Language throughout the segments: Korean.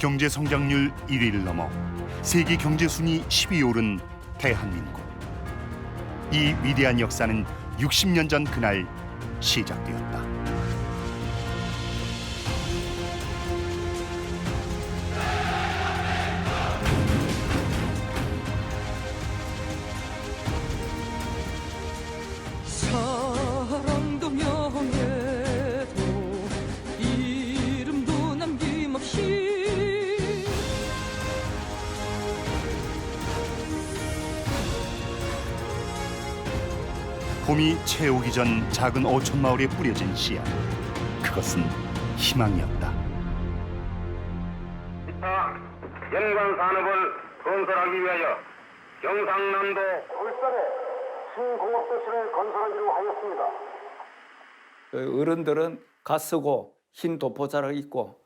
경제 성장률 1위를 넘어 세계 경제 순위 10위에 오른 대한민국. 이 위대한 역사는 60년 전 그날 시작되었다. 사랑도 명예도 이름도 남김없이 봄이 채오기 전 작은 어촌 마을에 뿌려진 씨앗. 그것은 희망이었다. 기타 연관 산업을 건설하기 위하여 경상남도 울산에 신공업도시를 건설하기로 하였습니다. 어른들은 가 쓰고 흰 도포자를 입고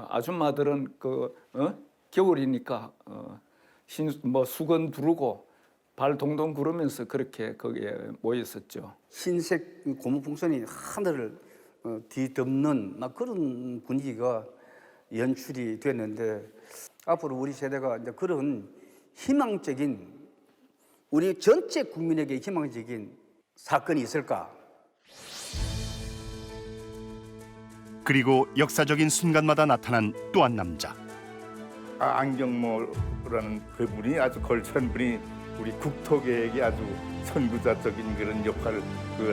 아줌마들은 겨울이니까 수건 두르고 발 동동 구르면서 그렇게 거기에 모였었죠. 흰색 고무풍선이 하늘을 뒤덮는 막 그런 분위기가 연출이 됐는데 앞으로 우리 세대가 이제 그런 희망적인 우리 전체 국민에게 희망적인 사건이 있을까? 그리고 역사적인 순간마다 나타난 또 한 남자. 안경모라는 그분이 아주 걸출한 분이 우리 국토계획에 아주 선구자적인 그런 역할을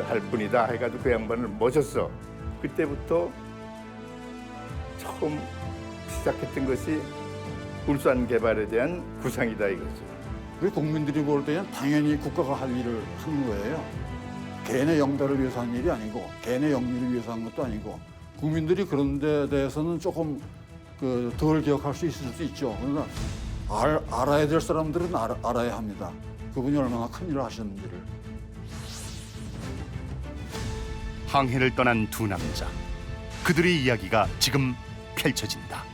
할 분이다 해가지고 그 양반을 모셨어. 그때부터 처음 시작했던 것이 울산 개발에 대한 구상이다 이거죠. 우리 국민들이 볼 때는 당연히 국가가 할 일을 하는 거예요. 개인의 영달을 위해서 한 일이 아니고 개인의 영리를 위해서 한 것도 아니고 국민들이 그런 데 대해서는 조금 덜 기억할 수 있을 수 있죠. 그러나 알아야 될 사람들은 알아야 합니다. 그분이 얼마나 큰 일을 하셨는지를. 항해를 떠난 두 남자. 그들의 이야기가 지금 펼쳐진다.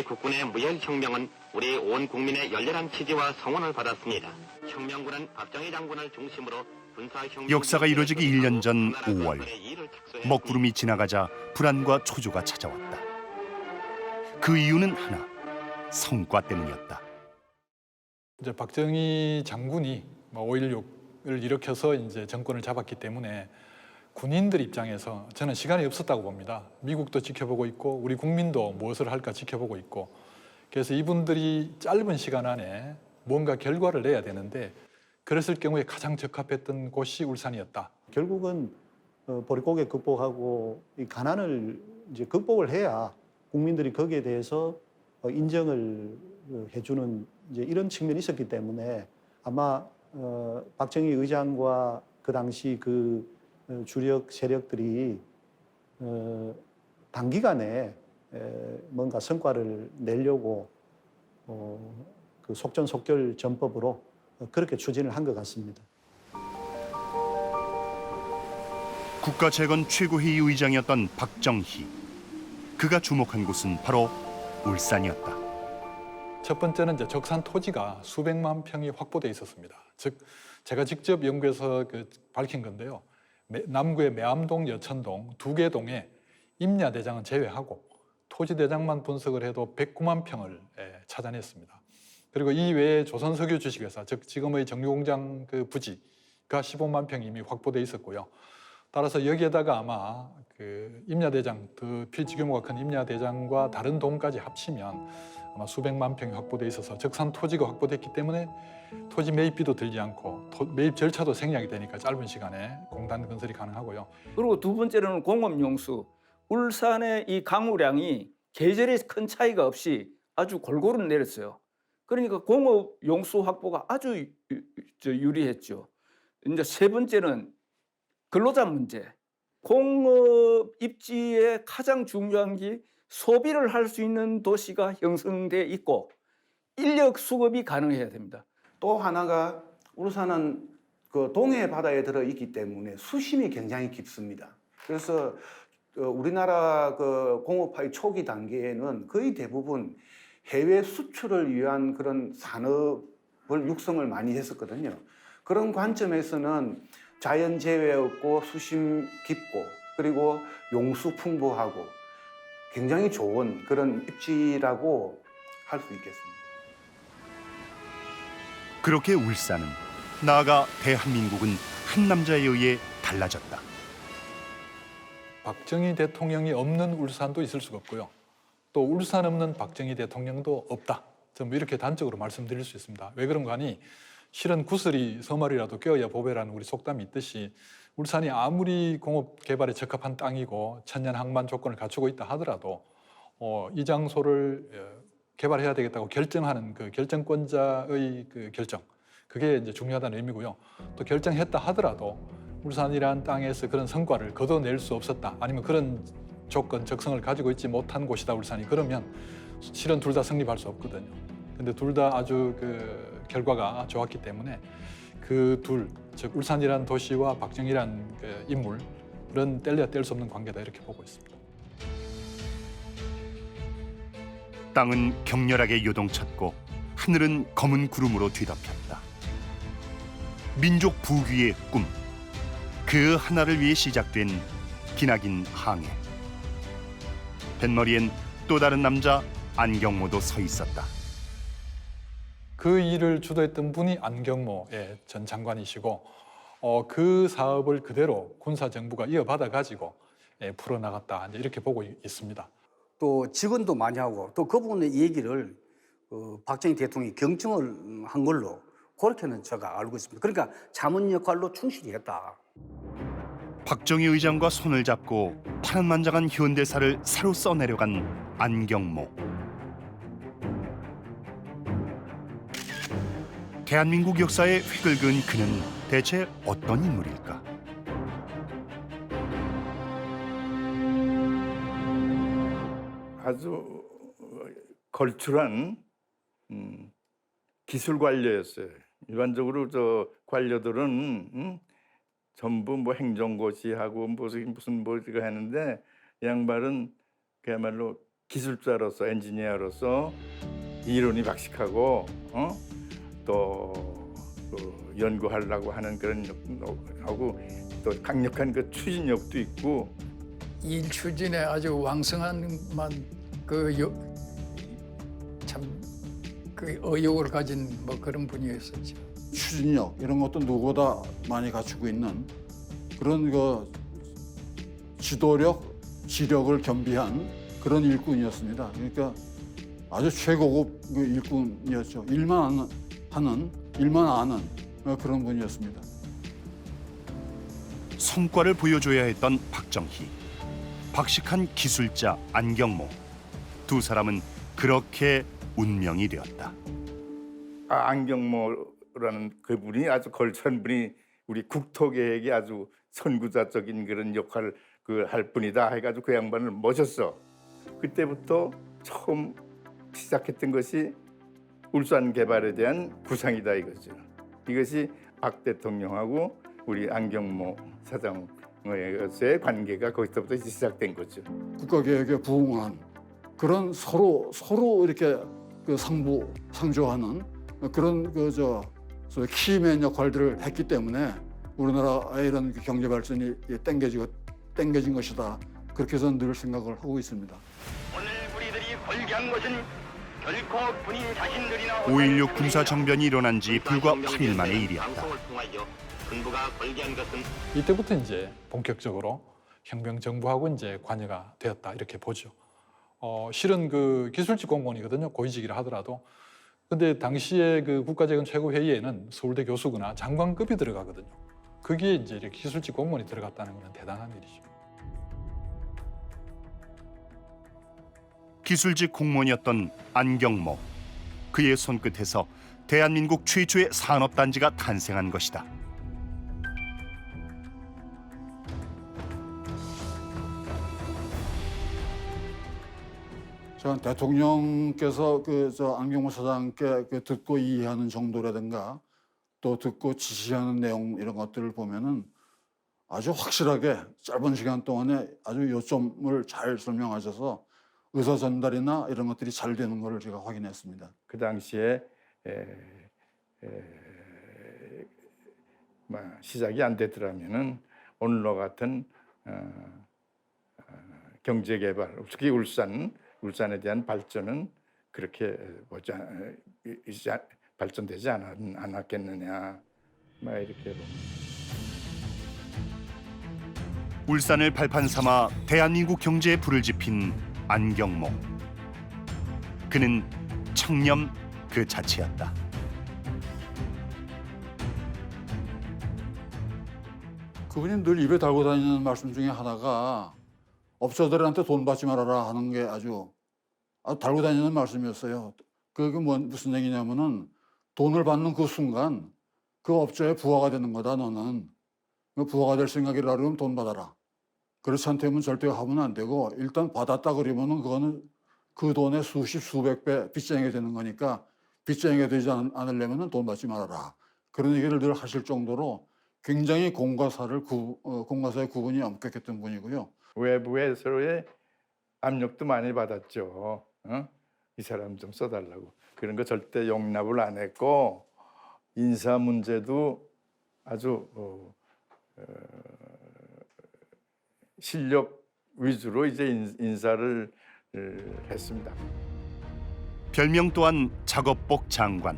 국군의 무혈혁명은 우리 온 국민의 열렬한 지지와 성원을 받았습니다. 혁명군은 박정희 장군을 중심으로 역사가 이루어지기 1년 전 5월 먹구름이 지나가자 불안과 초조가 찾아왔다. 그 이유는 하나, 성과 때문이었다. 이제 박정희 장군이 5.16을 일으켜서 이제 정권을 잡았기 때문에 군인들 입장에서 저는 시간이 없었다고 봅니다. 미국도 지켜보고 있고 우리 국민도 무엇을 할까 지켜보고 있고, 그래서 이분들이 짧은 시간 안에 뭔가 결과를 내야 되는데 그랬을 경우에 가장 적합했던 곳이 울산이었다. 결국은 보릿고개 극복하고 이 가난을 이제 극복을 해야 국민들이 거기에 대해서 인정을 해주는 이제 이런 측면이 있었기 때문에 아마 박정희 의장과 그 당시 그 주력 세력들이 단기간에 뭔가 성과를 내려고 그 속전속결 전법으로 그렇게 추진을 한 것 같습니다. 국가재건 최고회의 의장이었던 박정희. 그가 주목한 곳은 바로 울산이었다. 첫 번째는 이제 적산 토지가 수백만 평이 확보돼 있었습니다. 즉 제가 직접 연구해서 밝힌 건데요. 남구의 매암동, 여천동 두 개 동에 임야대장은 제외하고 토지대장만 분석을 해도 109만 평을 찾아냈습니다. 그리고 이 외에 조선석유 주식회사, 즉 지금의 정유공장 그 부지가 15만 평이 이미 확보돼 있었고요. 따라서 여기에다가 아마 그 임야대장, 그 필지 규모가 큰 임야대장과 다른 동까지 합치면 아마 수백만 평이 확보돼 있어서 적산 토지가 확보됐기 때문에 토지 매입비도 들지 않고 매입 절차도 생략이 되니까 짧은 시간에 공단 건설이 가능하고요. 그리고 두 번째로는 공업용수. 울산의 이 강우량이 계절에 큰 차이가 없이 아주 골고루 내렸어요. 그러니까 공업용수 확보가 아주 유리했죠. 이제 세 번째는 근로자 문제. 공업 입지의 가장 중요한 게 소비를 할 수 있는 도시가 형성돼 있고 인력 수급이 가능해야 됩니다. 또 하나가 울산은 그 동해 바다에 들어 있기 때문에 수심이 굉장히 깊습니다. 그래서 우리나라 그 공업화의 초기 단계에는 거의 대부분 해외 수출을 위한 그런 산업을 육성을 많이 했었거든요. 그런 관점에서는 자연 재해 없고 수심 깊고 그리고 용수 풍부하고 굉장히 좋은 그런 입지라고 할 수 있겠습니다. 그렇게 울산은, 나아가 대한민국은 한 남자에 의해 달라졌다. 박정희 대통령이 없는 울산도 있을 수가 없고요. 또 울산 없는 박정희 대통령도 없다. 좀 이렇게 단적으로 말씀드릴 수 있습니다. 왜 그런가 하니 실은 구슬이 서말이라도 껴야 보배라는 우리 속담이 있듯이 울산이 아무리 공업 개발에 적합한 땅이고 천년 항만 조건을 갖추고 있다 하더라도 이 장소를 개발해야 되겠다고 결정하는 그 결정권자의 그 결정, 그게 이제 중요하다는 의미고요. 또 결정했다 하더라도 울산이라는 땅에서 그런 성과를 거둬낼 수 없었다, 아니면 그런 조건, 적성을 가지고 있지 못한 곳이다 울산이, 그러면 실은 둘 다 성립할 수 없거든요. 근데 둘 다 아주 그 결과가 좋았기 때문에 그 둘, 즉 울산이라는 도시와 박정희라는 그 인물은 뗄래야 뗄 수 없는 관계다, 이렇게 보고 있습니다. 땅은 격렬하게 요동쳤고 하늘은 검은 구름으로 뒤덮였다. 민족 부귀의 꿈, 그 하나를 위해 시작된 기나긴 항해. 뱃머리엔 또 다른 남자 안경모도 서 있었다. 그 일을 주도했던 분이 안경모 전 장관이시고 그 사업을 그대로 군사정부가 이어받아 가지고 풀어나갔다, 이렇게 보고 있습니다. 또 직원도 많이 하고 또 그분의 얘기를 박정희 대통령이 경청을 한 걸로 그렇게는 제가 알고 있습니다. 그러니까 자문 역할로 충실히 했다. 박정희 의장과 손을 잡고 파란만장한 현대사를 새로 써내려간 안경모. 대한민국 역사에 획을 그은 그는 대체 어떤 인물일까? 아주 걸출한 기술 관료였어요. 일반적으로 저 관료들은 전부 뭐 행정고시하고 무슨 뭐가 하는데, 이 양반은 그야말로 기술자로서, 엔지니어로서 이론이 박식하고 또 연구하려고 하는 그런 하고 또 강력한 그 추진력도 있고 일 추진에 아주 왕성한 그 의욕을 가진 뭐 그런 분이었었죠. 추진력 이런 것도 누구보다 많이 갖추고 있는 그런 그 지도력, 지력을 겸비한 그런 일꾼이었습니다. 그러니까 아주 최고급 그 일꾼이었죠. 일만 아는 그런 분이었습니다. 성과를 보여줘야 했던 박정희, 박식한 기술자 안경모. 두 사람은 그렇게 운명이 되었다. 안경모라는 그분이 아주 걸출한 분이 우리 국토계획에 아주 선구자적인 그런 역할을 할 뿐이다 해가지고 그 양반을 모셨어. 그때부터 처음 시작했던 것이 울산 개발에 대한 구상이다 이거죠. 이것이 박 대통령하고 우리 안경모 사장의 관계가 거기서부터 시작된 거죠. 국가계획에 부응한 그런 서로 이렇게 그 상조하는 그런 소위 키맨 역할들을 했기 때문에 우리나라의 이런 경제 발전이 땡겨진 것이다. 그렇게 저는 늘 생각을 하고 있습니다. 오늘 우리들이 벌기한 것은 결코 본인 자신들이나 5.16 군사정변이 일어난 지 불과 8일 만의 일이었다. 군부가 벌기한 것은 이때부터 이제 본격적으로 혁명 정부하고 이제 관여가 되었다 이렇게 보죠. 실은 그 기술직 공무원이거든요. 고위직이라 하더라도. 근데 당시에 그 국가재건 최고회의에는 서울대 교수거나 장관급이 들어가거든요. 거기에 이제 이렇게 기술직 공무원이 들어갔다는 건 대단한 일이죠. 기술직 공무원이었던 안경모. 그의 손끝에서 대한민국 최초의 산업단지가 탄생한 것이다. 대통령께서 안경모 사장께 듣고 이해하는 정도라든가 또 듣고 지시하는 내용 이런 것들을 보면은 아주 확실하게 짧은 시간 동안에 아주 요점을 잘 설명하셔서 의사 전달이나 이런 것들이 잘 되는 것을 제가 확인했습니다. 그 당시에 시작이 안 되더라면은 오늘과 같은 경제 개발, 특히 울산에 대한 발전은 그렇게 발전되지 않았겠느냐, 이렇게 봅니다. 울산을 발판 삼아 대한민국 경제에 불을 지핀 안경모. 그는 청렴 그 자체였다. 그분이 늘 입에 달고 다니는 말씀 중에 하나가 업자들한테 돈 받지 말아라 하는 게 아주 달고 다니는 말씀이었어요. 그게 무슨 얘기냐면은 돈을 받는 그 순간 그 업자의 부하가 되는 거다. 너는 부하가 될 생각이라 그러면 돈 받아라. 그렇지 않다면 절대 하면 안 되고 일단 받았다 그러면은 그거는 그 돈의 수십 수백 배 빚쟁이가 되는 거니까 빚쟁이가 되지 않으려면은 돈 받지 말아라. 그런 얘기를 늘 하실 정도로 굉장히 공과사의 구분이 엄격했던 분이고요. 외부에서의 압력도 많이 받았죠. 이 사람 좀 써달라고. 그런 거 절대 용납을 안 했고 인사 문제도 아주 실력 위주로 이제 인사를 했습니다. 별명 또한 작업복 장관.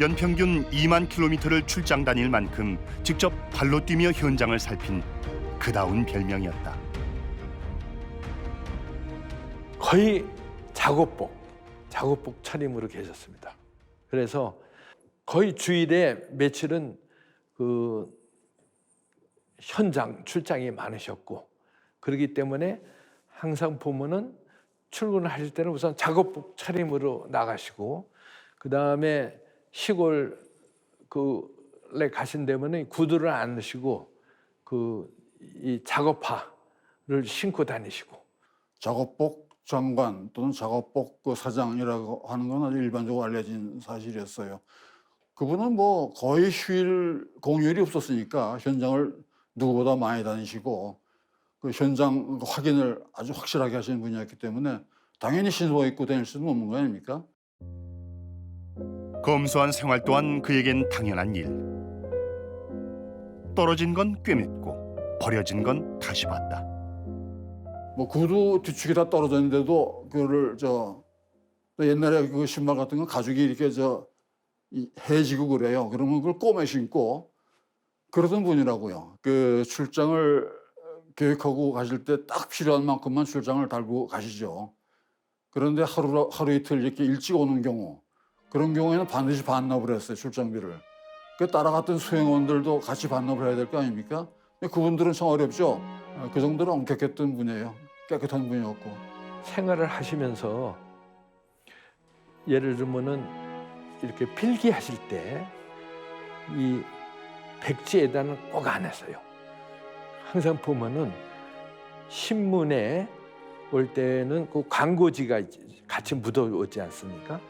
연평균 2만 킬로미터를 출장 다닐 만큼 직접 발로 뛰며 현장을 살핀 그다운 별명이었다. 거의 작업복 차림으로 계셨습니다. 그래서 거의 주일에 며칠은 그 현장 출장이 많으셨고 그렇기 때문에 항상 보면은 출근을 하실 때는 우선 작업복 차림으로 나가시고 그 다음에 시골 그에 가신 데면은 구두를 안 넣으시고 이 작업화를 신고 다니시고 작업복 장관 또는 작업복 사장이라고 하는 건 아주 일반적으로 알려진 사실이었어요. 그분은 거의 휴일 공휴일이 없었으니까 현장을 누구보다 많이 다니시고 그 현장 확인을 아주 확실하게 하시는 분이었기 때문에 당연히 신고 입고 다닐 수는 없는 거 아닙니까? 검소한 생활 또한 그에겐 당연한 일. 떨어진 건 꿰맸고 버려진 건 다시 봤다. 뭐 구두 뒤축이 다 떨어졌는데도 그거를 옛날에 그 신발 같은 거 가죽이 이렇게 해지고 그래요. 그러면 그걸 꼬매 신고 그러던 분이라고요. 그 출장을 계획하고 가실 때 딱 필요한 만큼만 출장을 달고 가시죠. 그런데 하루 이틀 이렇게 일찍 오는 경우, 그런 경우에는 반드시 반납을 했어요, 출장비를. 그 따라갔던 수행원들도 같이 반납을 해야 될 거 아닙니까? 근데 그분들은 참 어렵죠. 그 정도로 엄격했던 분이에요. 깨끗한 분이었고. 생활을 하시면서 예를 들면은 이렇게 필기하실 때 이 백지에다는 꼭 안 했어요. 항상 보면은 신문에 올 때는 그 광고지가 같이 묻어오지 않습니까?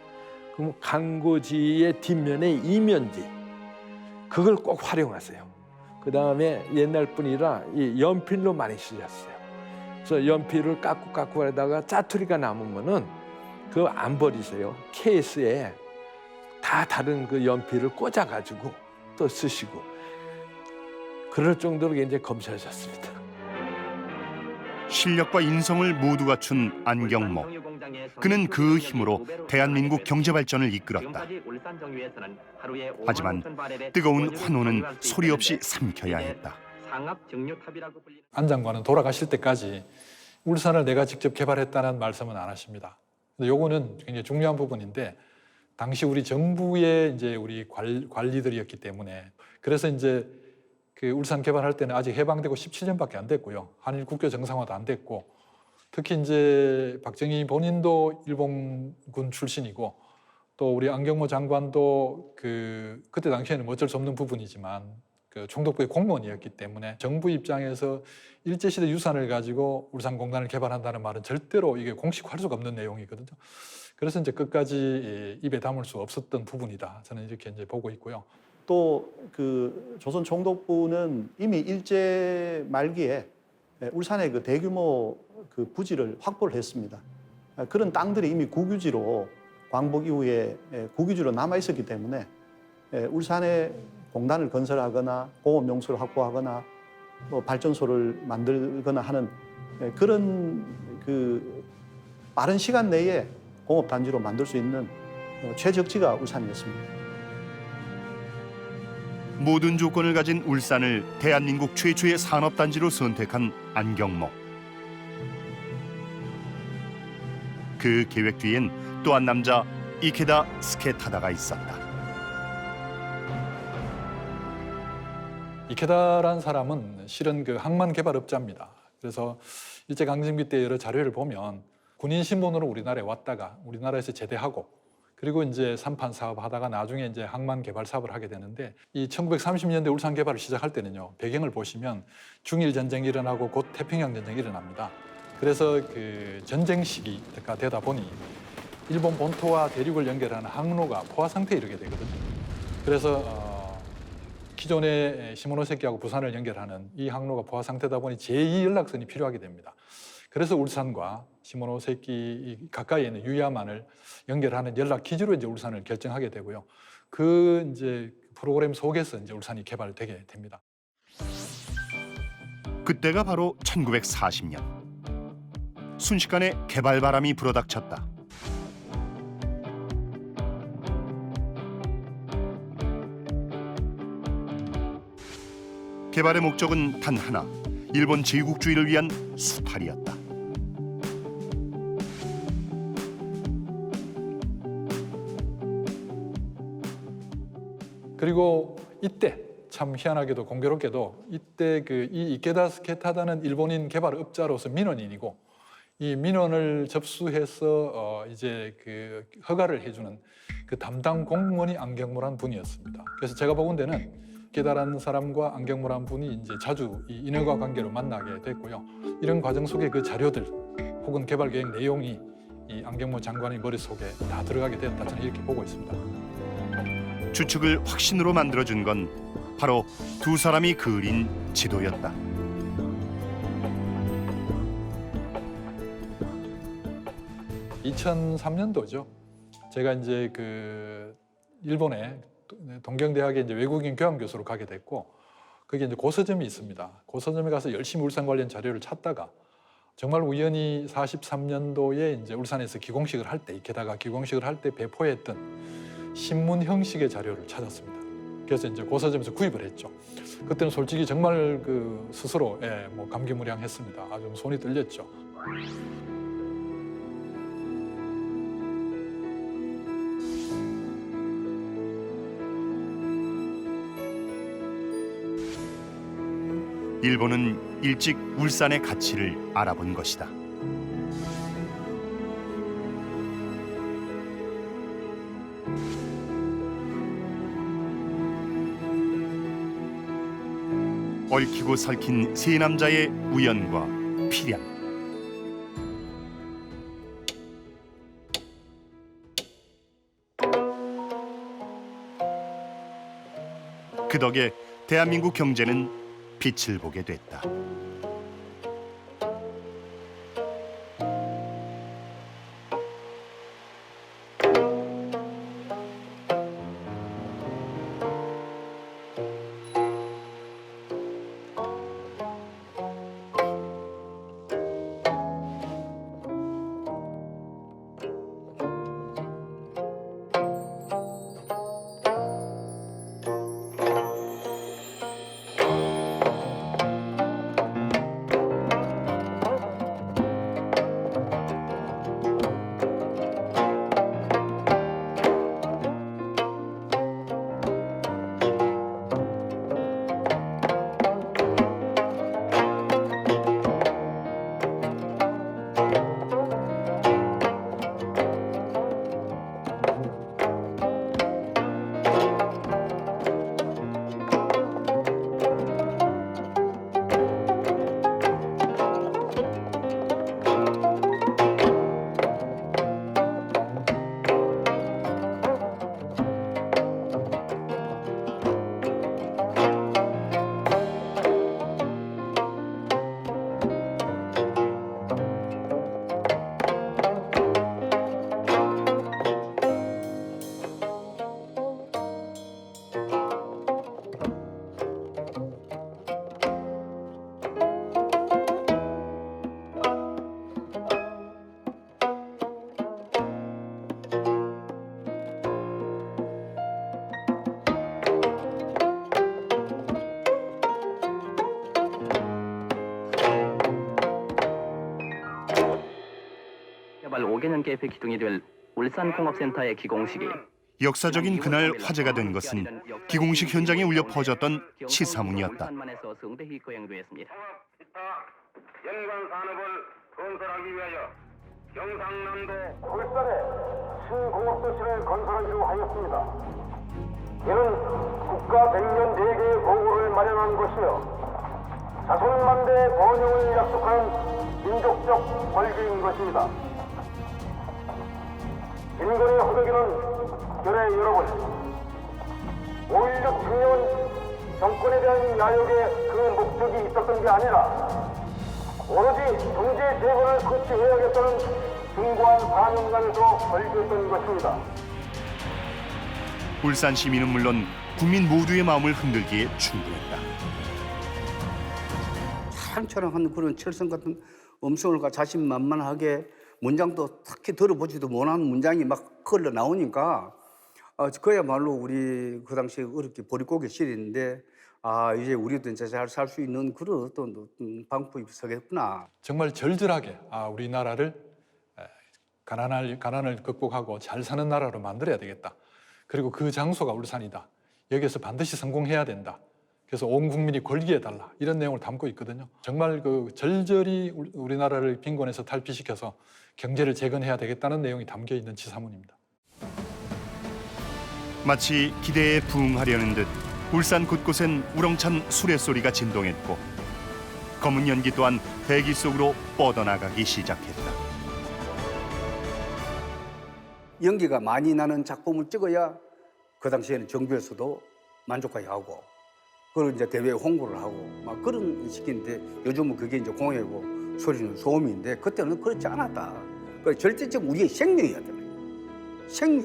그럼 광고지의 뒷면에 이면지 그걸 꼭 활용하세요. 그 다음에 옛날 분이라 이 연필로 많이 쓰셨어요. 그래서 연필을 깎고 하다가 짜투리가 남으면은 그거 안 버리세요. 케이스에 다 다른 그 연필을 꽂아가지고 또 쓰시고 그럴 정도로 굉장히 검소하셨습니다. 실력과 인성을 모두 갖춘 안경모. 그는 그 힘으로 대한민국 경제 발전을 이끌었다. 하지만 뜨거운 환호는 소리 없이 삼켜야 했다. 안 장관은 돌아가실 때까지 울산을 내가 직접 개발했다는 말씀은 안 하십니다. 근데 요거는 굉장히 중요한 부분인데 당시 우리 정부의 이제 우리 관리들이었기 때문에 그래서 이제 그 울산 개발할 때는 아직 해방되고 17년밖에 안 됐고요. 한일 국교 정상화도 안 됐고 특히 이제 박정희 본인도 일본군 출신이고 또 우리 안경모 장관도 그때 당시에는 어쩔 수 없는 부분이지만 그 총독부의 공무원이었기 때문에 정부 입장에서 일제시대 유산을 가지고 울산공단을 개발한다는 말은 절대로 이게 공식화할 수가 없는 내용이거든요. 그래서 이제 끝까지 입에 담을 수 없었던 부분이다. 저는 이렇게 이제 보고 있고요. 또 그 조선 총독부는 이미 일제 말기에 울산에 그 대규모 그 부지를 확보를 했습니다. 그런 땅들이 이미 국유지로 광복 이후에 국유지로 남아 있었기 때문에 울산에 공단을 건설하거나 공업 용수를 확보하거나 뭐 발전소를 만들거나 하는 그런 그 빠른 시간 내에 공업 단지로 만들 수 있는 최적지가 울산이었습니다. 모든 조건을 가진 울산을 대한민국 최초의 산업단지로 선택한 안경모. 그 계획 뒤엔 또 한 남자 이케다 스케타다가 있었다. 이케다라는 사람은 실은 그 항만 개발업자입니다. 그래서 일제강점기 때 여러 자료를 보면 군인 신분으로 우리나라에 왔다가 우리나라에서 제대하고 그리고 이제 삼판 사업 하다가 나중에 이제 항만 개발 사업을 하게 되는데 이 1930년대 울산 개발을 시작할 때는요 배경을 보시면 중일 전쟁이 일어나고 곧 태평양 전쟁이 일어납니다. 그래서 그 전쟁 시기가 되다 보니 일본 본토와 대륙을 연결하는 항로가 포화 상태에 이르게 되거든요. 그래서 기존의 시모노세키하고 부산을 연결하는 이 항로가 포화 상태다 보니 제2 연락선이 필요하게 됩니다. 그래서 울산과 시모노세키 가까이에 있는 유야만을 연결하는 연락 기지로 이제 울산을 결정하게 되고요. 그 이제 프로그램 속에서 이제 울산이 개발되게 됩니다. 그때가 바로 1940년. 순식간에 개발 바람이 불어닥쳤다. 개발의 목적은 단 하나, 일본 제국주의를 위한 수탈이었다. 그리고 이때 참 희한하게도 공교롭게도 이때 이 이케다 스케타다는 일본인 개발업자로서 민원인이고 이 민원을 접수해서 이제 그 허가를 해주는 그 담당 공무원이 안경모라는 분이었습니다. 그래서 제가 보건대는 이케다라는 사람과 안경모라는 분이 이제 자주 이 인연과 관계로 만나게 됐고요. 이런 과정 속에 그 자료들 혹은 개발 계획 내용이 이 안경모 장관의 머릿속에 다 들어가게 됐다 저는 이렇게 보고 있습니다. 추측을 확신으로 만들어준 건 바로 두 사람이 그린 지도였다. (2003년도죠) 제가 이제 일본의 동경대학에 이제 외국인 교양 교수로 가게 됐고, 거기 이제 고서점이 있습니다. 고서점에 가서 열심히 울산 관련 자료를 찾다가 정말 우연히 43년도에 이제 울산에서 기공식을 할 때, 게다가 기공식을 할 때 배포했던 신문 형식의 자료를 찾았습니다. 그래서 이제 고서점에서 구입을 했죠. 그때는 솔직히 정말 그 스스로 뭐 감개무량했습니다. 아주 손이 떨렸죠. 일본은 일찍 울산의 가치를 알아본 것이다. 얽히고 설킨 세 남자의 우연과 필연. 그 덕에 대한민국 경제는 빛을 보게 됐다. 개발 5개년 계획에 기둥이 될 울산공업센터의 기공식이 역사적인 그날 화제가 된 것은 기공식 현장에 울려 퍼졌던 치사문이었다. 울산만에서 성대히 거행되었습니다. 연관 산업을 건설하기 위하여 경상남도 울산에 신공업도시를 건설하기로 하였습니다. 이는 국가 100년 대계의 보고를 마련한 것이며 자손만대 번영을 약속한 민족적 권리인 것입니다. 인근의 호적에는 결의 여러분, 5.16 청년 정권에 대한 야욕의 그 목적이 있었던 게 아니라 오로지 경제 재건을 거치해야겠다는 숭고한 사명감에서 걸렸던 것입니다. 울산 시민은 물론 국민 모두의 마음을 흔들기에 충분했다. 사랑처럼 하는 그런 철성 같은 음성을 자신만만하게 문장도 딱히 들어보지도 못하는 문장이 막 흘러 나오니까 그야말로 우리 그 당시에 어렵게 보릿고개 시리는데 이제 우리도 이제 잘 살 수 있는 그런 어떤 방법이 서겠구나. 정말 절절하게 우리나라를 가난을 극복하고 잘 사는 나라로 만들어야 되겠다. 그리고 그 장소가 울산이다. 여기에서 반드시 성공해야 된다. 그래서 온 국민이 권리해달라. 이런 내용을 담고 있거든요. 정말 그 절절히 우리나라를 빈곤에서 탈피시켜서 경제를 재건해야 되겠다는 내용이 담겨 있는 치사문입니다. 마치 기대에 부응하려는 듯 울산 곳곳엔 우렁찬 수레소리가 진동했고 검은 연기 또한 대기 속으로 뻗어나가기 시작했다. 연기가 많이 나는 작품을 찍어야 그 당시에는 정부에서도 만족하고 그걸 이제 대외 홍보를 하고 막 그런 식인데 요즘은 그게 이제 공예고 소리는 소음인데 그때는 그렇지 않았다. 그 절대적 우리의 생명이었다.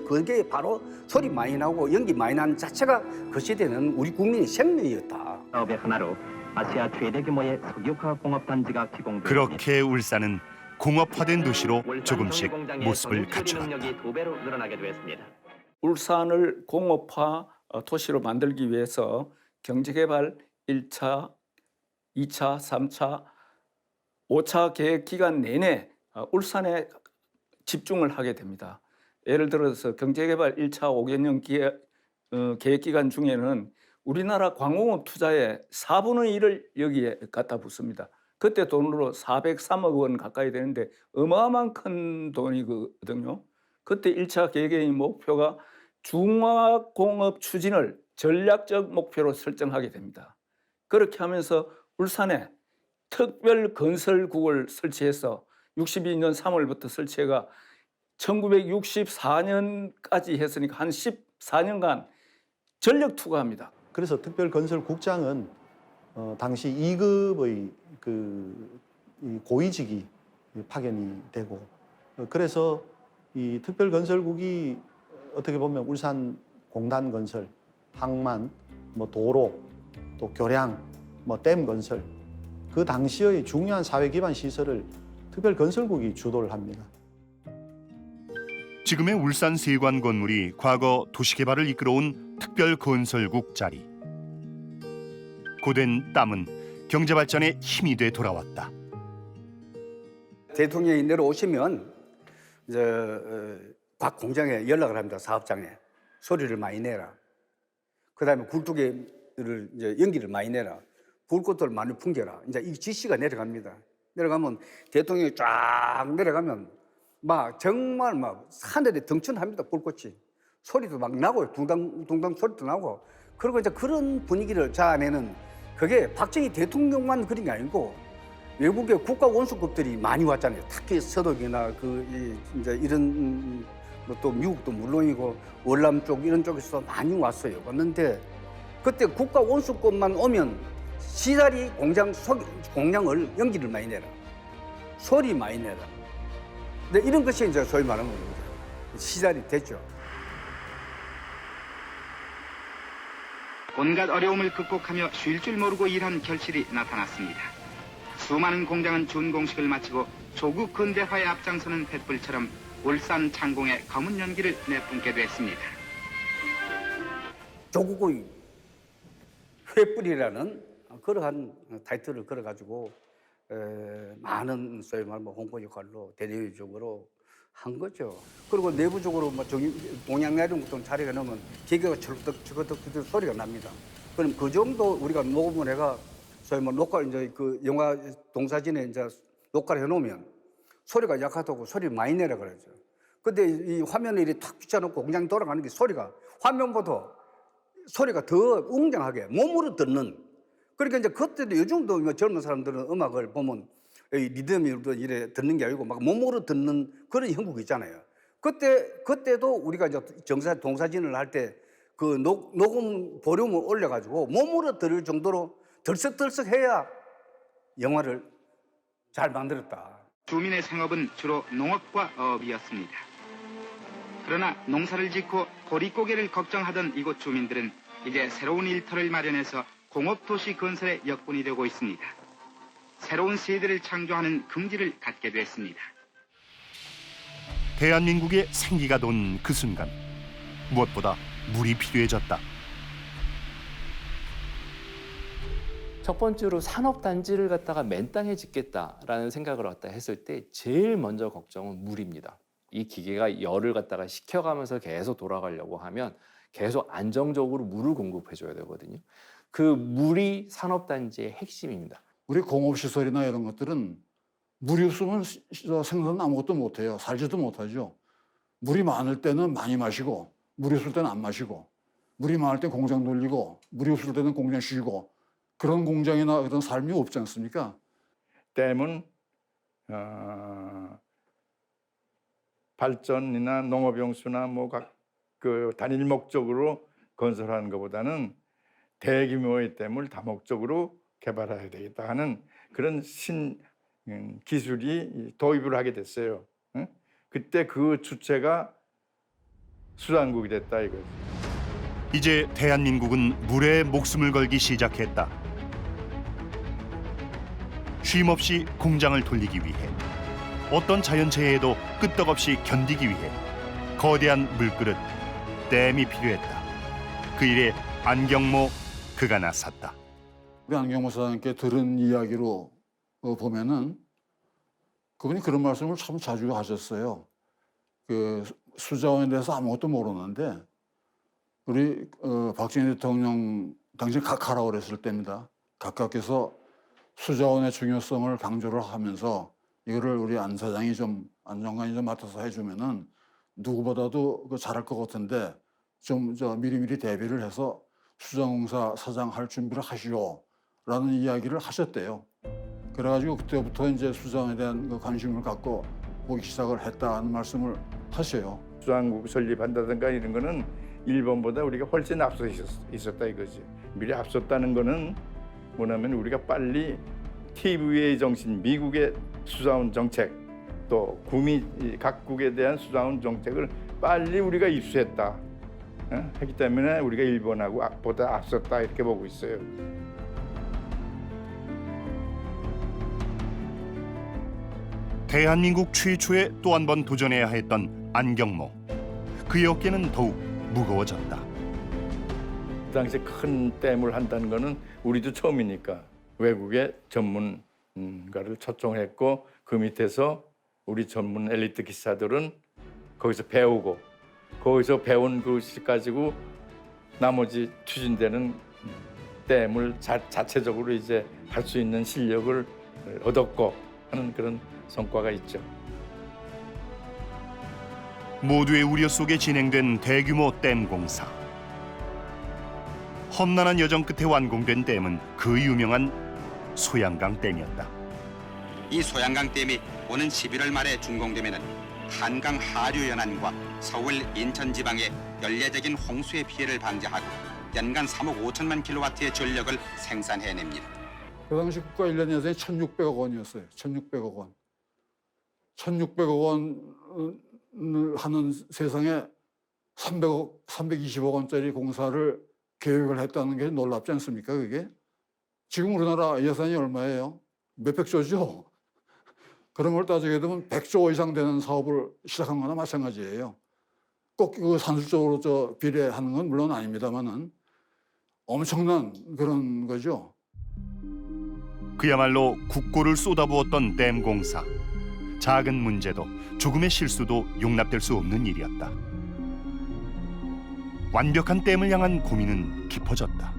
그게 바로 소리 많이 나고 연기 많이 나는 자체가 그 시대는 우리 국민의 생명이었다. 사업의 하나로 아시아 최대 규모의 석유화학공업 단지가 기공됩니다. 그렇게 울산은 공업화된 도시로 울산 조금씩 정유공장의 모습을 전기 처리 갖춰갔다. 능력이 2배로 늘어나게 되었습니다. 울산을 공업화 도시로 만들기 위해서 경제개발 1차, 2차, 3차, 5차 계획 기간 내내 울산에 집중을 하게 됩니다. 예를 들어서 경제개발 1차 5개년 계획 기간 중에는 우리나라 광공업 투자의 4분의 1을 여기에 갖다 붓습니다. 그때 돈으로 403억 원 가까이 되는데 어마어마한 큰 돈이거든요. 그때 1차 계획의 목표가 중화공업 추진을 전략적 목표로 설정하게 됩니다. 그렇게 하면서 울산에 특별건설국을 설치해서 62년 3월부터 설치해가 1964년까지 했으니까 한 14년간 전력 투과합니다. 그래서 특별건설국장은 당시 2급의 이 고위직이 파견이 되고 그래서 이 특별건설국이 어떻게 보면 울산 공단 건설, 항만, 뭐 도로, 또 교량, 뭐 댐 건설 그 당시의 중요한 사회 기반 시설을 특별건설국이 주도를 합니다. 지금의 울산 세관 건물이 과거 도시개발을 이끌어온 특별건설국 자리. 고된 땀은 경제발전의 힘이 돼 돌아왔다. 대통령이 내려오시면 이제 각 공장에 연락을 합니다. 사업장에 소리를 많이 내라. 그다음에 굴뚝에를 이제 연기를 많이 내라. 불꽃을 많이 풍겨라. 이제 이 지시가 내려갑니다. 내려가면 대통령이 쫙 내려가면 막 정말 막 하늘에 등천합니다. 불꽃이 소리도 막 나고 둥당 소리도 나고 그리고 이제 그런 분위기를 자아내는 그게 박정희 대통령만 그런 게 아니고 외국의 국가 원수급들이 많이 왔잖아요. 특히 서독이나 이제 이런 또 미국도 물론이고 월남 쪽 이런 쪽에서 많이 왔어요. 왔는데 그때 국가 원수급만 오면 시다리 공장을 연기를 많이 내라, 소리 많이 내라. 근데 이런 것이 이제 소위 말하는 시달이 됐죠. 온갖 어려움을 극복하며 쉴 줄 모르고 일한 결실이 나타났습니다. 수많은 공장은 준공식을 마치고 조국 근대화에 앞장서는 횃불처럼 울산 창공에 검은 연기를 내뿜게 됐습니다. 조국의 횃불이라는 그러한 타이틀을 걸어가지고 많은 소위 말하면 홍보 역할로 대내적으로 한 거죠. 그리고 내부적으로 뭐 동양내륙 같은 자리가 나면 기계가 철떡철떡 소리가 납니다. 그럼 그 정도 우리가 녹음을 해가 소위 뭐 녹화 이제 그 영화 동사진에 이제 녹화를 해놓으면 소리가 약하다고 소리 많이 내라 그러죠. 근데 이 화면에 이렇게 탁 비춰놓고 공장 돌아가는 게 소리가 화면보다 소리가 더 웅장하게 몸으로 듣는. 그러니까 이제 그때도 요즘도 젊은 사람들은 음악을 보면 리듬으로 이래 듣는 게 아니고 막 몸으로 듣는 그런 형국이 있잖아요. 그때도 우리가 이제 동사진을 할 때 그 녹음 볼륨을 올려가지고 몸으로 들을 정도로 덜썩덜썩 해야 영화를 잘 만들었다. 주민의 생업은 주로 농업과 어업이었습니다. 그러나 농사를 짓고 보릿고개를 걱정하던 이곳 주민들은 이제 새로운 일터를 마련해서 공업도시 건설의 역군이 되고 있습니다. 새로운 세대를 창조하는 긍지를 갖게 됐습니다. 대한민국의 생기가 돈 그 순간 무엇보다 물이 필요해졌다. 첫 번째로 산업단지를 갖다가 맨 땅에 짓겠다라는 생각을 갖다 했을 때 제일 먼저 걱정은 물입니다. 이 기계가 열을 갖다가 식혀가면서 계속 돌아가려고 하면 계속 안정적으로 물을 공급해줘야 되거든요. 그 물이 산업단지의 핵심입니다. 우리 공업시설이나 이런 것들은 물이 없으면 생선 아무것도 못해요. 살지도 못하죠. 물이 많을 때는 많이 마시고 물이 없을 때는 안 마시고 물이 많을 때 공장 돌리고 물이 없을 때는 공장 쉬고 그런 공장이나 그런 삶이 없지 않습니까? 댐은 발전이나 농업용수나 뭐 각 그 단일 목적으로 건설하는 것보다는 대규모의 댐을 다목적으로 개발해야 되겠다 하는 그런 기술이 도입을 하게 됐어요. 그때 그 주체가 수장국이 됐다 이거지. 이제 대한민국은 물에 목숨을 걸기 시작했다. 쉼없이 공장을 돌리기 위해 어떤 자연재해에도 끄떡없이 견디기 위해 거대한 물그릇, 댐이 필요했다. 그 일에 안경모 그가 나섰다. 우리 안경모 사장님께 들은 이야기로 보면은 그분이 그런 말씀을 참 자주 하셨어요. 그 수자원에 대해서 아무것도 모르는데 우리 박정희 대통령 당시 각하라고 그랬을 때입니다. 각하께서 수자원의 중요성을 강조를 하면서 이거를 우리 안 사장이 좀 안정관이 좀 맡아서 해주면은 누구보다도 잘할 것 같은데 좀 미리미리 대비를 해서 수자공사 사장 할 준비를 하시오라는 이야기를 하셨대요. 그래가지고 그때부터 이제 수자원에 대한 관심을 갖고 보기 시작을 했다는 말씀을 하셔요. 수장국 설립한다든가 이런 거는 일본보다 우리가 훨씬 앞서 있었다 이거지. 미리 앞섰다는 거는 뭐냐면 우리가 빨리 TVA 정신, 미국의 수자원 정책, 또 각국에 대한 수자원 정책을 빨리 우리가 입수했다. 했기 때문에 우리가 일본하고 보다 앞섰다 이렇게 보고 있어요. 대한민국 최초에 또 한 번 도전해야 했던 안경모. 그의 어깨는 더욱 무거워졌다. 그 당시 큰 댐을 한다는 거는 우리도 처음이니까 외국의 전문가를 초청했고 그 밑에서 우리 전문 엘리트 기사들은 거기서 배우고 거기서 배운 것을 가지고 나머지 추진되는 댐을 자체적으로 이제 할 수 있는 실력을 얻었고 하는 그런 성과가 있죠. 모두의 우려 속에 진행된 대규모 댐 공사. 험난한 여정 끝에 완공된 댐은 그 유명한 소양강 댐이었다. 이 소양강 댐이 오는 11월 말에 준공되면은 한강 하류 연안과 서울, 인천 지방의 연례적인 홍수의 피해를 방지하고 연간 3억 5천만 킬로와트의 전력을 생산해냅니다. 그 당시 국가 1년 예산이 1,600억 원이었어요. 1,600억 원. 1,600억 원을 하는 세상에 320억 원짜리 공사를 계획을 했다는 게 놀랍지 않습니까, 그게? 지금 우리나라 예산이 얼마예요? 몇백 조죠? 그런 걸 따지게 되면 100조 이상 되는 사업을 시작한 거나 마찬가지예요. 꼭 그 산술적으로 비례하는 건 물론 아닙니다만은 엄청난 그런 거죠. 그야말로 국고를 쏟아부었던 댐 공사. 작은 문제도 조금의 실수도 용납될 수 없는 일이었다. 완벽한 댐을 향한 고민은 깊어졌다.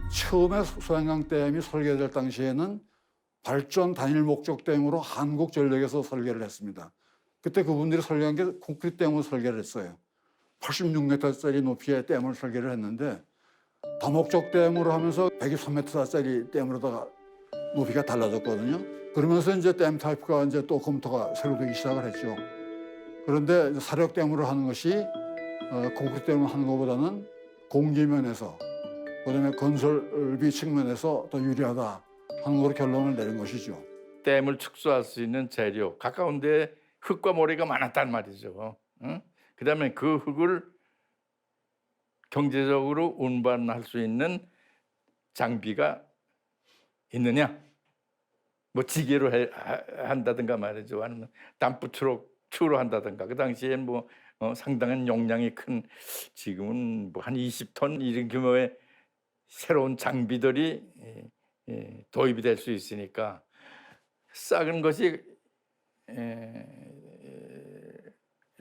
처음에 소양강 댐이 설계될 당시에는 발전 단일 목적 댐으로 한국전력에서 설계를 했습니다. 그때 그분들이 설계한 게 콘크리트 댐으로 설계를 했어요. 86m짜리 높이의 댐을 설계를 했는데 다목적 댐으로 하면서 123m짜리 댐으로다가 높이가 달라졌거든요. 그러면서 이제 댐 타입가 이제 또 검토가 새로 되기 시작을 했죠. 그런데 사력 댐으로 하는 것이 콘크리트 댐으로 하는 것보다는 공기면에서 그다음에 건설비 측면에서 더 유리하다 하는 걸로 결론을 내린 것이죠. 댐을 축소할 수 있는 재료, 가까운 데 흙과 모래가 많았단 말이죠. 그다음에 그 흙을 경제적으로 운반할 수 있는 장비가 있느냐? 뭐 지게로 한다든가 말이죠. 아니면 담프 트럭으로 한다든가. 그 당시엔 뭐 상당한 용량이 큰, 지금은 뭐 한 20톤 이런 규모의 새로운 장비들이 도입이 될 수 있으니까 싹은 것이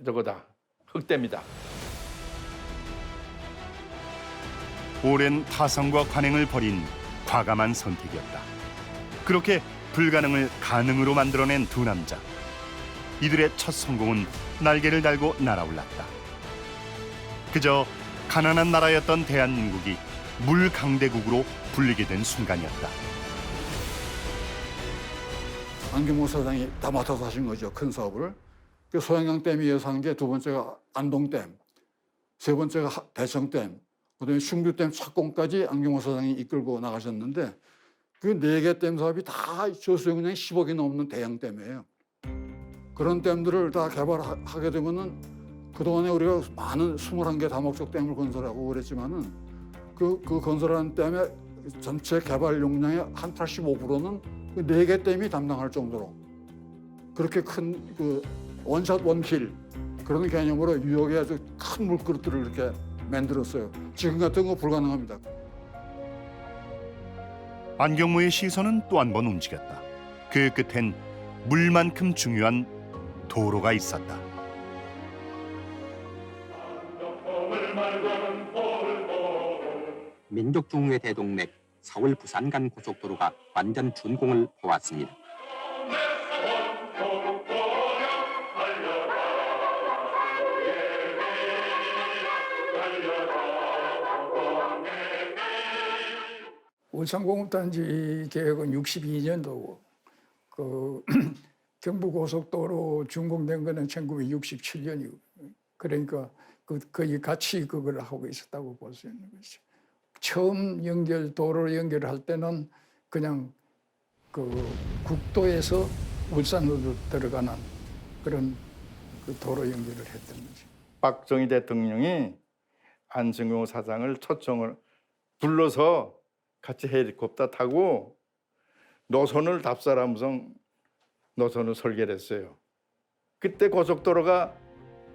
저거다, 흙댐이다. 오랜 타성과 관행을 벌인 과감한 선택이었다. 그렇게 불가능을 가능으로 만들어낸 두 남자. 이들의 첫 성공은 날개를 달고 날아올랐다. 그저 가난한 나라였던 대한민국이 물 강대국으로 불리게 된 순간이었다. 안경모 사장이 다 맡아서 하신 거죠, 큰 사업을. 그 소양강 댐이 예상한 게 두 번째가 안동댐, 세 번째가 대청댐, 그다음에 숭주댐 착공까지 안경모 사장이 이끌고 나가셨는데 그 4개 댐 사업이 다 조수용량이 10억이 넘는 대형 댐이에요. 그런 댐들을 다 개발하게 되면은 그 그동안에 우리가 많은 21개 다목적 댐을 건설하고 그랬지만은 그 건설하는 댐의 전체 개발 용량의 한 85%는 그 4개 댐이 담당할 정도로 그렇게 큰 그 원샷 원킬 그런 개념으로 유역에 아주 큰 물그릇들을 이렇게 만들었어요. 지금 같은 거 불가능합니다. 안경모의 시선은 또 한 번 움직였다. 그 끝엔 물만큼 중요한 도로가 있었다. 민족중흥의 대동맥 서울 부산 간 고속도로가 완전 준공을 보았습니다. 울산공업단지 계획은 62년도고 그 경부고속도로 준공된 거는 1967년이고 그러니까 거의 같이 그걸 하고 있었다고 볼 수 있는 것이죠. 처음 도로 연결할 때는 그냥 그 국도에서 울산으로 들어가는 그런 그 도로 연결을 했던 거죠. 박정희 대통령이 안승호 사장을 초청을 불러서 같이 헬리콥터 타고 노선을 답사하면서 노선을 설계를 했어요. 그때 고속도로가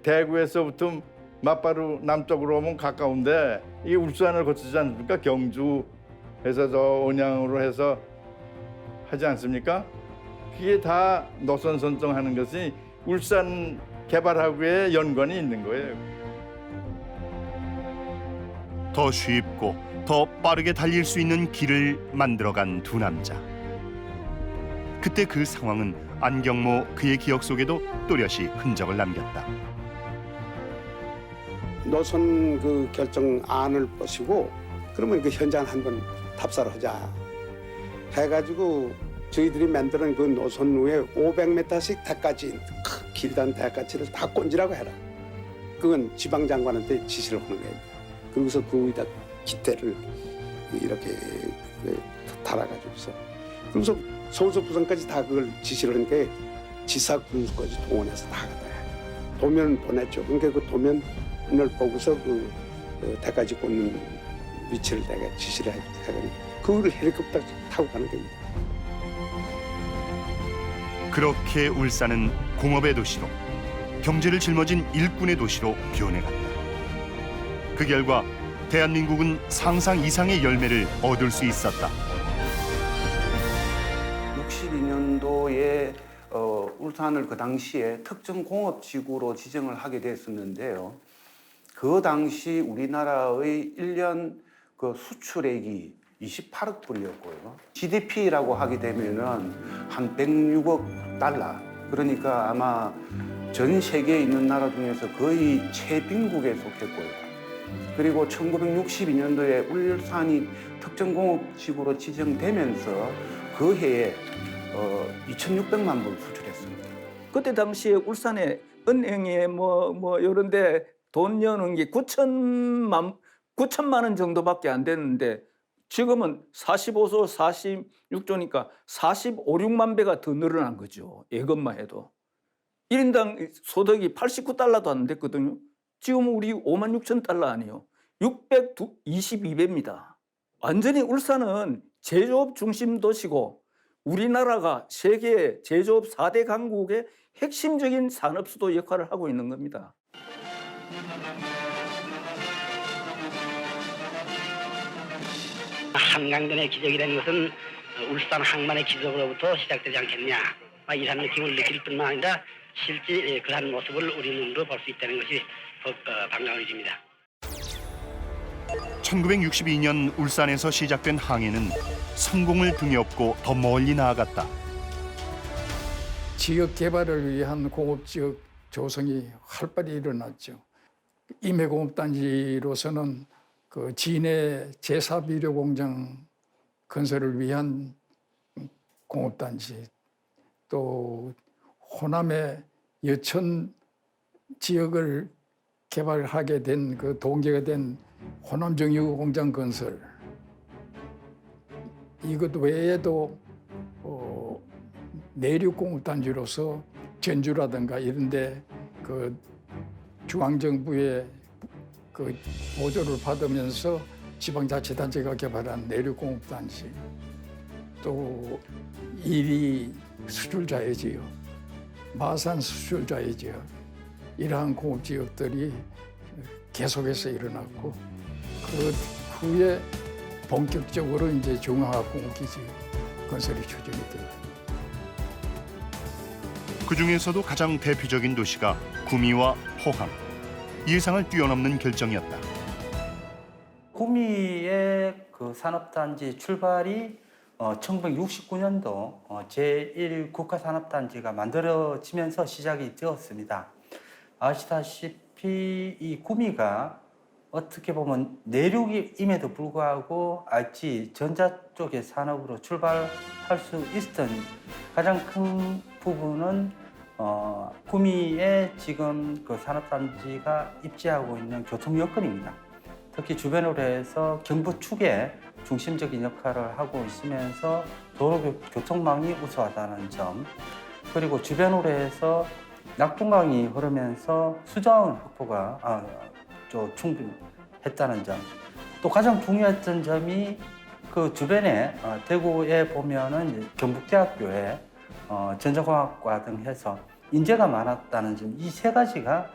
대구에서부터 맞바로 남쪽으로 오면 가까운데 이게 울산을 거치지 않습니까? 경주에서 저 온양으로 해서 하지 않습니까? 그게 다 노선 선정하는 것이 울산 개발하고의 연관이 있는 거예요. 더 쉽고 더 빠르게 달릴 수 있는 길을 만들어간 두 남자. 그때 그 상황은 안경모 그의 기억 속에도 또렷이 흔적을 남겼다. 노선 그 결정안을 보시고 그러면 그 현장 한번 답사를 하자 해가지고 저희들이 만드는 그 노선 위에 500m씩 대까지 길다는 대까지를 다 꼰지라고 해라. 그건 지방장관한테 지시를 하는 거예요. 그러고서 그 위에다 기대를 이렇게 달아가지고서 그래서 서울서 부산까지 다 그걸 지시를 하니까 지사 군수까지 동원해서 다 갖다 해. 도면을 보냈죠. 그러니까 그 도면을 보고서 그 대까지 꽂는 위치를 내가 지시를 해가지고 그걸 헬리콥터 타고 가는 겁니다. 그렇게 울산은 공업의 도시로, 경제를 짊어진 일꾼의 도시로 변해갔다. 그 결과 대한민국은 상상 이상의 열매를 얻을 수 있었다. 62년도에 울산을 그 당시에 특정 공업지구로 지정을 하게 됐었는데요. 그 당시 우리나라의 1년 그 수출액이 28억 불이었고요. GDP라고 하게 되면은 한 106억 달러. 그러니까 아마 전 세계에 있는 나라 중에서 거의 최빈국에 속했고요. 그리고 1962년도에 울산이 특정공업지구로 지정되면서 그 해에 2,600만 불 수출했습니다. 그때 당시에 울산에 은행에 뭐 이런데 돈 여는 게 9천만 원 정도밖에 안 됐는데 지금은 45조, 46조니까 45, 6만 배가 더 늘어난 거죠. 예금만 해도. 1인당 소득이 89달러도 안 됐거든요. 지금 우리 5만 6천 달러 아니에요. 622배입니다. 완전히 울산은 제조업 중심 도시고 우리나라가 세계 제조업 4대 강국의 핵심적인 산업수도 역할을 하고 있는 겁니다. 한강변의 기적이라는 것은 울산 항만의 기적으로부터 시작되지 않겠냐 이런 느낌을 느낄 뿐만 아니라 실제 그러한 모습을 우리 눈으로 볼 수 있다는 것이 더욱 반가운 일입니다. 1962년 울산에서 시작된 항해는 성공을 등에 업고 더 멀리 나아갔다. 지역 개발을 위한 공업지역 조성이 활발히 일어났죠. 임해공업단지로서는 그 진해 제4비료공장 건설을 위한 공업단지, 또 호남의 여천 지역을 개발하게 된 그 동기가 된 호남정유공장 건설, 이것 외에도 내륙공업단지로서 전주라든가 이런 데 그 중앙정부의 그 보조를 받으면서 지방자치단체가 개발한 내륙공업단지, 또 이리 수출자의 지역, 마산 수출자의 지역, 이러한 공업지역들이 계속해서 일어났고, 그 후에 본격적으로 이제 중앙공업기지 건설이 추진이 됩니다. 그 중에서도 가장 대표적인 도시가 구미와 포항. 예상을 뛰어넘는 결정이었다. 구미의 그 산업단지 출발이 1969년도 제1국가산업단지가 만들어지면서 시작이 되었습니다. 아시다시피 이 구미가 어떻게 보면 내륙임에도 불구하고 IT 전자 쪽의 산업으로 출발할 수 있었던 가장 큰 부분은 구미에 지금 그 산업단지가 입지하고 있는 교통 여건입니다. 특히 주변으로 해서 경부 축에 중심적인 역할을 하고 있으면서 도로 교통망이 우수하다는 점, 그리고 주변으로 해서 낙동강이 흐르면서 수자원 확보가 충분했다는 점, 또 가장 중요했던 점이 그 주변에 대구에 보면은 경북대학교에 전자공학과 등 해서 인재가 많았다는 점, 이 세 가지가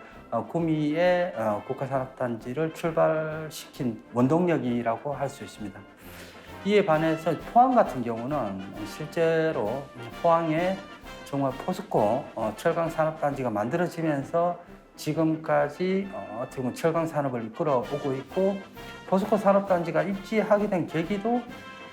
구미의 국가산업단지를 출발시킨 원동력이라고 할 수 있습니다. 이에 반해서 포항 같은 경우는 실제로 포항에 정말 포스코 철강산업단지가 만들어지면서 지금까지 어떻게 보면 철강산업을 이끌어오고 있고, 포스코 산업단지가 입지하게 된 계기도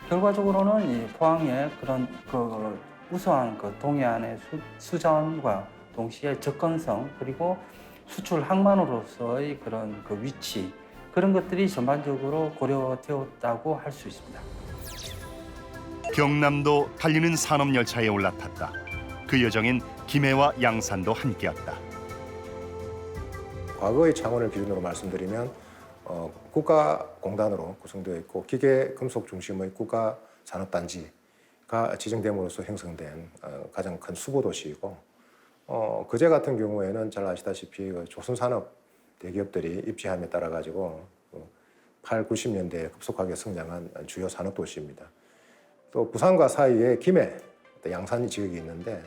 결과적으로는 이 포항의 그런 그 우수한 그 동해안의 수자원과 동시에 접근성, 그리고 수출 항만으로서의 그런 그 위치, 그런 것들이 전반적으로 고려되었다고 할 수 있습니다. 경남도 달리는 산업열차에 올라탔다. 그 여정엔 김해와 양산도 함께였다. 과거의 창원을 기준으로 말씀드리면 국가공단으로 구성되어 있고 기계 금속 중심의 국가산업단지가 지정됨으로써 형성된 가장 큰 수보도시이고, 그제 같은 경우에는 잘 아시다시피 조선산업 대기업들이 입지함에 따라 가지고 8, 90년대에 급속하게 성장한 주요 산업도시입니다. 또 부산과 사이에 김해, 양산 지역이 있는데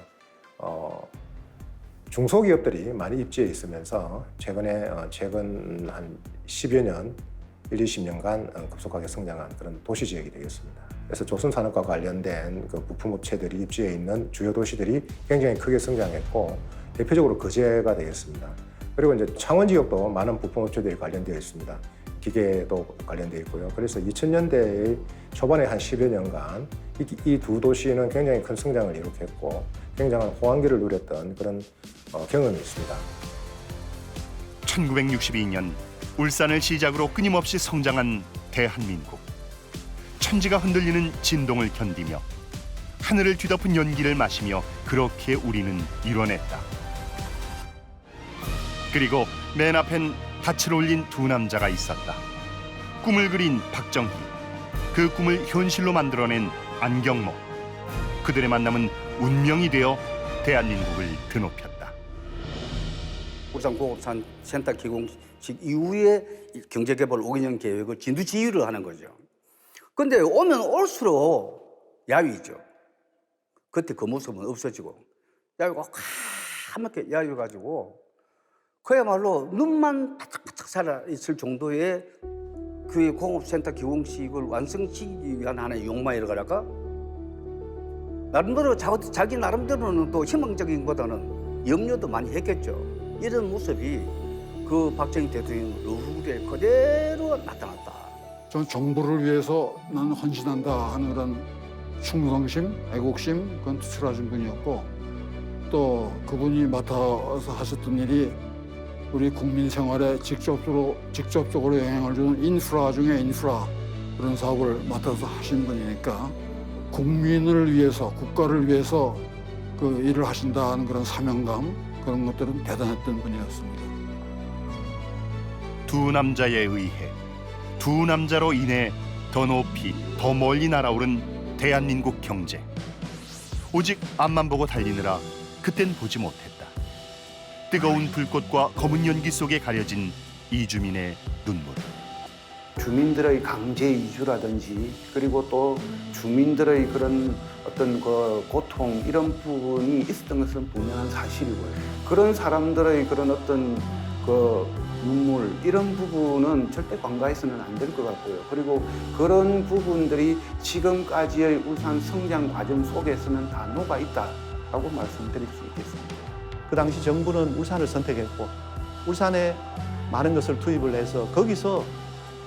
중소기업들이 많이 입지해 있으면서 최근 한 10여 년, 20년간 급속하게 성장한 그런 도시 지역이 되겠습니다. 그래서 조선산업과 관련된 그 부품업체들이 입지해 있는 주요 도시들이 굉장히 크게 성장했고, 대표적으로 거제가 되겠습니다. 그리고 이제 창원 지역도 많은 부품업체들이 관련되어 있습니다. 기계도 관련되어 있고요. 그래서 2000년대 초반에 한 10여 년간 이 두 도시는 굉장히 큰 성장을 이룩했고 굉장한 호황기를 누렸던 그런 경험이 있습니다. 1962년 울산을 시작으로 끊임없이 성장한 대한민국. 천지가 흔들리는 진동을 견디며 하늘을 뒤덮은 연기를 마시며 그렇게 우리는 이뤄냈다. 그리고 맨 앞엔 닻을 올린 두 남자가 있었다. 꿈을 그린 박정희, 그 꿈을 현실로 만들어낸 안경모. 그들의 만남은 운명이 되어 대한민국을 드높였다. 울산공업센터 기공식 이후에 경제개발 5개년 계획을 진두지휘를 하는 거죠. 근데 오면 올수록 야위죠. 그때 그 모습은 없어지고 야위가 까맣게 야위가지고 그야말로 눈만 바짝바짝 살아있을 정도의 그 공업센터 기공식을 완성시키기 위한 하나의 욕망이라고 할까? 나름대로 자기 나름대로는 또 희망적인 것보다는 염려도 많이 했겠죠. 이런 모습이 그 박정희 대통령 얼굴에 그대로 나타났다. 전 정부를 위해서 나는 헌신한다 하는 그런 충성심, 애국심 그건 투철하신 분이었고, 또 그분이 맡아서 하셨던 일이 우리 국민 생활에 직접적으로 영향을 주는 인프라 중에 인프라, 그런 사업을 맡아서 하신 분이니까 국민을 위해서, 국가를 위해서 그 일을 하신다는 그런 사명감, 그런 것들은 대단했던 분이었습니다. 두 남자에 의해, 두 남자로 인해 더 높이, 더 멀리 날아오른 대한민국 경제. 오직 앞만 보고 달리느라 그땐 보지 못했다. 뜨거운 불꽃과 검은 연기 속에 가려진 이주민의 눈물. 주민들의 강제 이주라든지 그리고 또 주민들의 그런 어떤 그 고통 이런 부분이 있었던 것은 분명한 사실이고요. 그런 사람들의 그런 어떤 그 눈물 이런 부분은 절대 관가해서는 안 될 것 같고요. 그리고 그런 부분들이 지금까지의 울산 성장 과정 속에서는 다 녹아 있다라고 말씀드릴 수 있겠습니다. 그 당시 정부는 울산을 선택했고 울산에 많은 것을 투입을 해서 거기서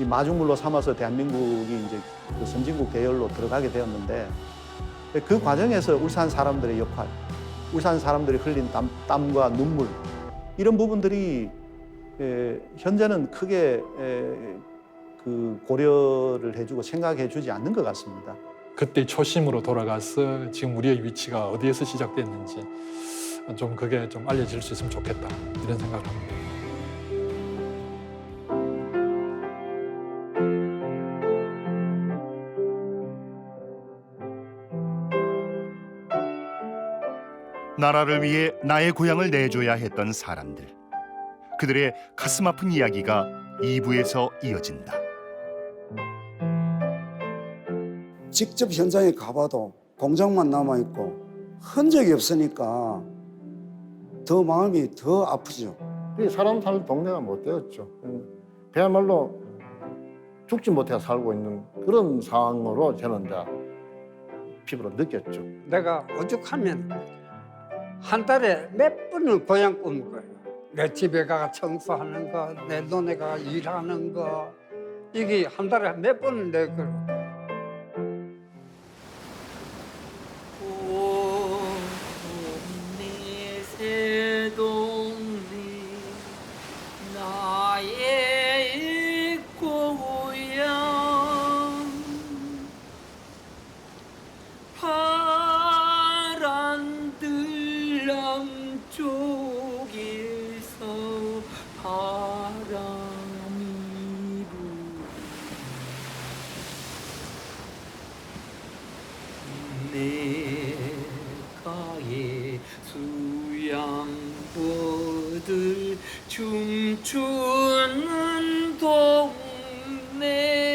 이 마중물로 삼아서 대한민국이 이제 그 선진국 대열로 들어가게 되었는데 그 과정에서 울산 사람들의 역할, 울산 사람들이 흘린 땀과 눈물 이런 부분들이 현재는 크게 그 고려를 해주고 생각해주지 않는 것 같습니다. 그때 초심으로 돌아가서 지금 우리의 위치가 어디에서 시작됐는지 좀 그게 좀 알려질 수 있으면 좋겠다 이런 생각을 합니다. 나라를 위해 나의 고향을 내줘야 했던 사람들. 그들의 가슴 아픈 이야기가 2부에서 이어진다. 직접 현장에 가봐도 공장만 남아있고 흔적이 없으니까 더 마음이 더 아프죠. 사람 살 동네가 못 되었죠. 그야말로 죽지 못해 살고 있는 그런 상황으로 저는 이제 피부로 느꼈죠. 내가 오죽하면 한 달에 몇 번을 고향 꾸는 거예요. 내 집에 가서 청소하는 거, 내 논에 가서 일하는 거 이게 한 달에 몇 번을 내 걸. 동네 새동네 나의 고향 파란들 남쪽에서 바람이 내가의 수양보들 춤추는 동네